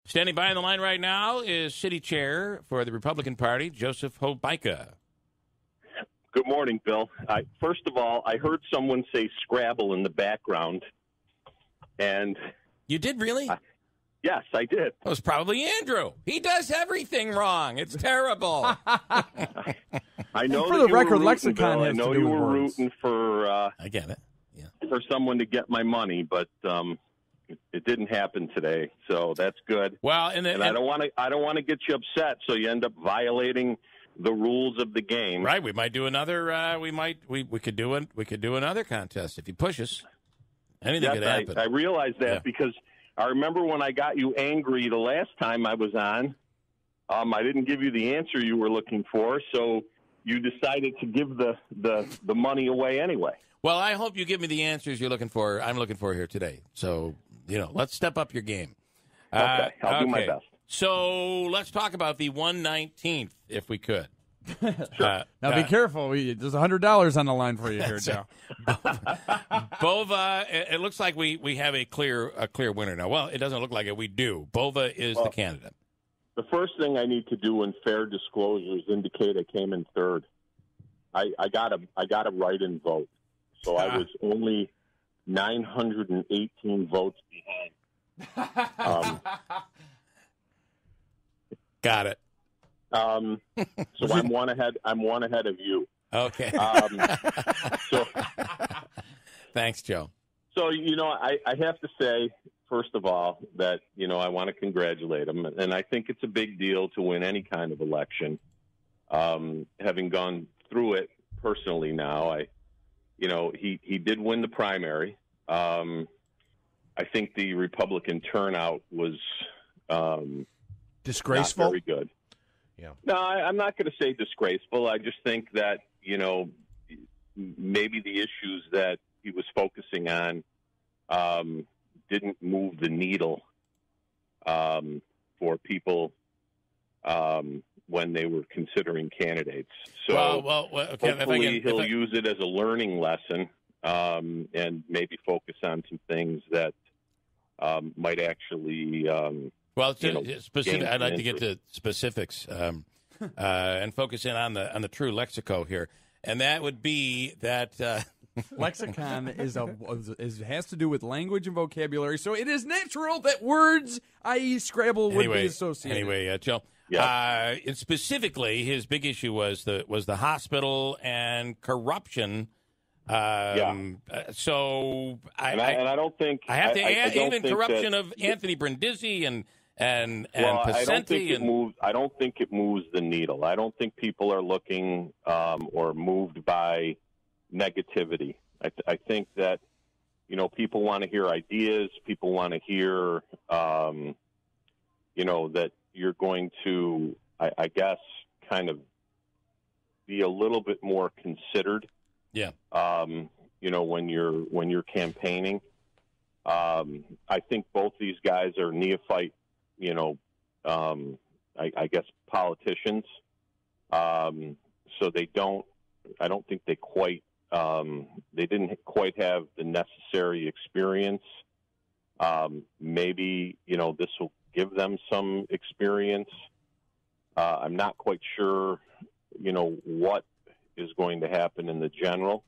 Standing by on the line right now is City Chair for the Republican Party, Joseph Hobika. Good morning, Bill. First of all, I heard someone say Scrabble in the background. And you did really? Yes, I did. It was probably Andrew. He does everything wrong. It's terrible. I know for that the record, rooting, lexicon Bill. has I know to do you with were words. rooting for. I get it. Yeah. For someone to get my money, but it didn't happen today, so that's good. Well, and I don't want to get you upset, so you end up violating the rules of the game. Right. We might do another. We could do another contest if you push us. Anything could happen. I realize that Yeah. because I remember when I got you angry the last time I was on. I didn't give you the answer you were looking for, so you decided to give the money away anyway. Well, I hope you give me the answers you're looking for. I'm looking for here today. So, let's step up your game. Okay, I'll do my best. So let's talk about the 119th, if we could. Sure. Now be careful. There's $100 on the line for you here, Joe. Bova. It looks like we have a clear winner now. Well, it doesn't look like it. We do. Bova is the candidate. The first thing I need to do in fair disclosure is indicate I came in third. I got a write-in vote, so I was only 918 votes behind. Got it. So I'm one ahead. I'm one ahead of you. Okay. So thanks, Joe. So I have to say, first of all, that I want to congratulate him, and I think it's a big deal to win any kind of election. Having gone through it personally now, he did win the primary. I think the Republican turnout was disgraceful. Not very good. Yeah. No, I'm not going to say disgraceful. I just think that maybe the issues that he was focusing on didn't move the needle for people when they were considering candidates. So okay, hopefully he'll use it as a learning lesson and maybe focus on some things that might actually specific. I'd like to get to specifics and focus in on the true lexico here, and that would be that lexicon has to do with language and vocabulary, so it is natural that words, i.e., Scrabble, would be associated. Anyway, Joe. Yeah. And specifically, his big issue was the hospital and corruption. So I don't think I have to add even think corruption that, of Anthony Brindisi and Pacenti. I don't think it moves the needle. I don't think people are looking or moved by negativity. I think that people want to hear ideas. People want to hear that you're going to I guess kind of be a little bit more considered. Yeah. When you're campaigning, I think both these guys are neophyte. I guess politicians. So they don't. I don't think they quite. They didn't quite have the necessary experience. Maybe this will give them some experience. I'm not quite sure. What is going to happen in the general.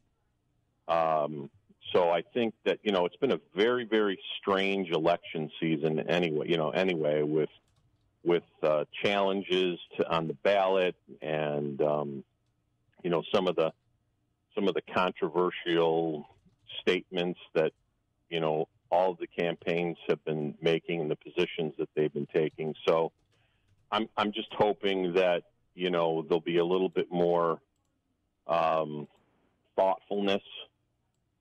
So I think that, it's been a very, very strange election season anyway, with challenges on the ballot and, some of the controversial statements that, all of the campaigns have been making and the positions that they've been taking. So I'm just hoping that, there'll be a little bit more thoughtfulness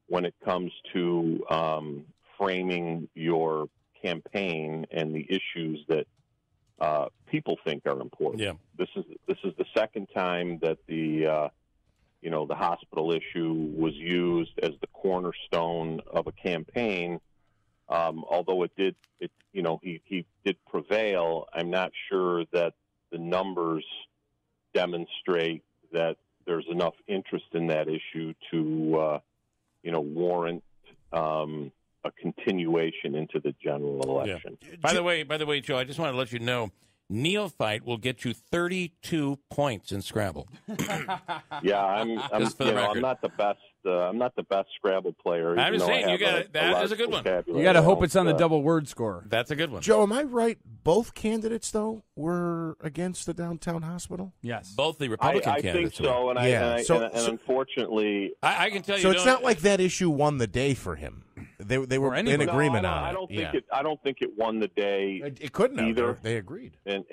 when it comes to framing your campaign and the issues that people think are important. Yeah. This is the second time that the hospital issue was used as the cornerstone of a campaign. Although he did prevail, I'm not sure that the numbers demonstrate that there's enough interest in that issue to, warrant, a continuation into the general election. Yeah. By the way, Joe, I just want to let you know, neophyte will get you 32 points in Scrabble. Yeah, I'm not the best. I'm not the best Scrabble player. I'm just saying, that is a good one. You got to hope it's on the double word score. That's a good one. Joe, am I right? Both candidates, though, were against the downtown hospital? Yes. Both the Republican I candidates. I think so, and unfortunately... I can tell you... So it's not like that issue won the day for him. They were in agreement on it. I don't think it won the day. It couldn't have. Either. They agreed. And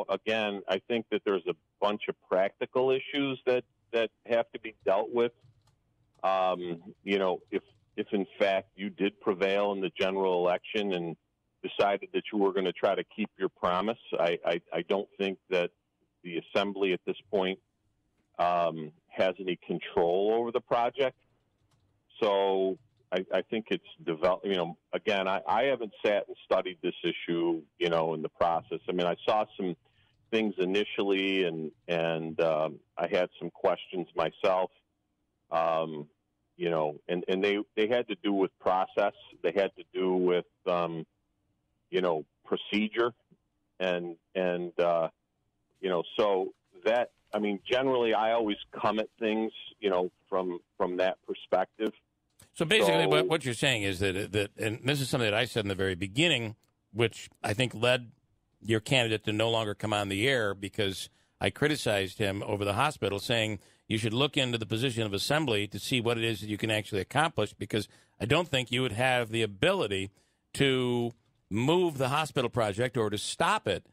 again, I think that there's a bunch of practical issues that have to be dealt with. If in fact you did prevail in the general election and decided that you were going to try to keep your promise, I don't think that the Assembly at this point has any control over the project. So I think it's developed. Again, I haven't sat and studied this issue, in the process. I mean, I saw some things initially, and I had some questions myself. And they had to do with process. They had to do with procedure, and so that, I mean, generally I always come at things, from that perspective. So basically, what you're saying is that, and this is something that I said in the very beginning, which I think led your candidate to no longer come on the air, because I criticized him over the hospital, saying you should look into the position of Assembly to see what it is that you can actually accomplish, because I don't think you would have the ability to move the hospital project or to stop it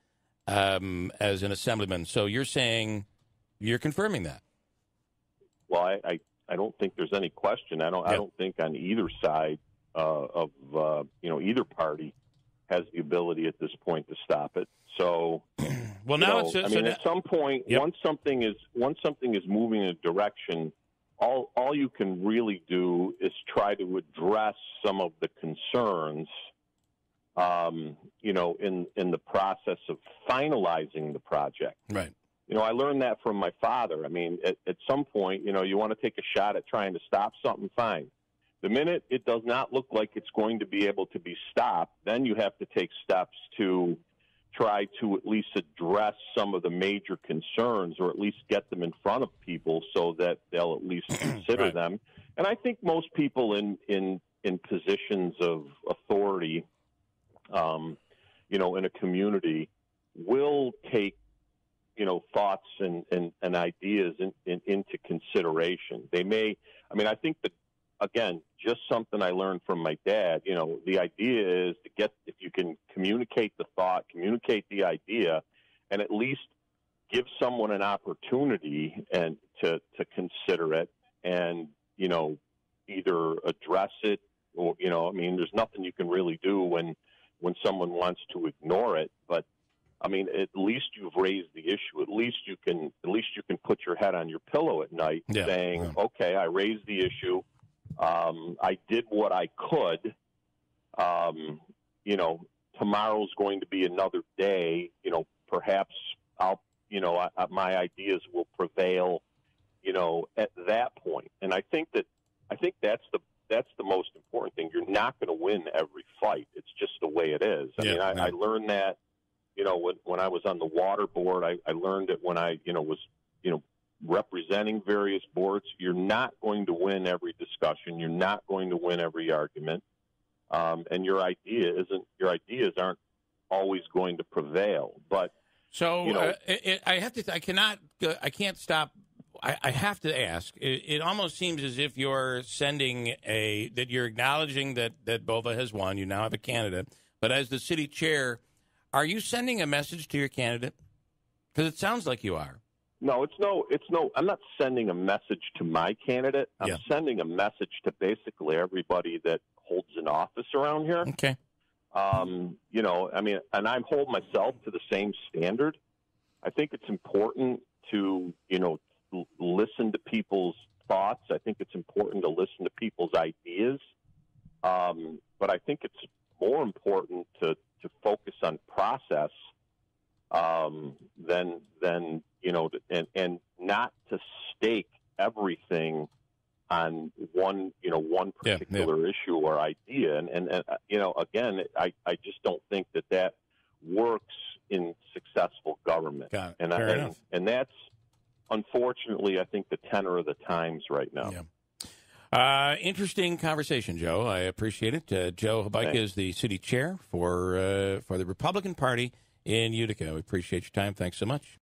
as an Assemblyman. So you're saying you're confirming that? Well, I don't think there's any question. I don't think on either side of either party has the ability at this point to stop it. So, well, now it's just, at some point, once something is moving in a direction, all you can really do is try to address some of the concerns, in the process of finalizing the project. Right. I learned that from my father. I mean, at some point, you want to take a shot at trying to stop something, fine. The minute it does not look like it's going to be able to be stopped, then you have to take steps to try to at least address some of the major concerns, or at least get them in front of people so that they'll at least consider them. And I think most people in positions of authority, in a community will take, thoughts and ideas into consideration. They may, I think that, again, just something I learned from my dad, the idea is if you can communicate the thought, communicate the idea, and at least give someone an opportunity and to consider it and, either address it or, there's nothing you can really do when someone wants to ignore it, but at least you've raised the issue. At least you can put your head on your pillow at night saying, okay, I raised the issue. I did what I could. Tomorrow's going to be another day. Perhaps my ideas will prevail, at that point. And I think that's the most important thing. You're not going to win every fight. It's just the way it is. I learned that, when I was on the water board. I learned it when I, was, representing various boards. You're not going to win every discussion. You're not going to win every argument. And your ideas aren't always going to prevail. But so I can't stop. I have to ask. It almost seems as if you're sending that you're acknowledging that Bova has won. You now have a candidate, but as the city chair, are you sending a message to your candidate? Because it sounds like you are. No, it's no. I'm not sending a message to my candidate. I'm sending a message to basically everybody that holds an office around here. Okay. And I hold myself to the same standard. I think it's important to, listen to people's thoughts. I think it's important to listen to people's ideas. But I think it's more important to focus on process than and not to stake everything on one particular issue or idea. And again, I just don't think that works in successful government. Got it. And that's, unfortunately, I think the tenor of the times right now. Yeah. Interesting conversation, Joe. I appreciate it. Joe Hobika is the city chair for the Republican Party in Utica. We appreciate your time. Thanks so much.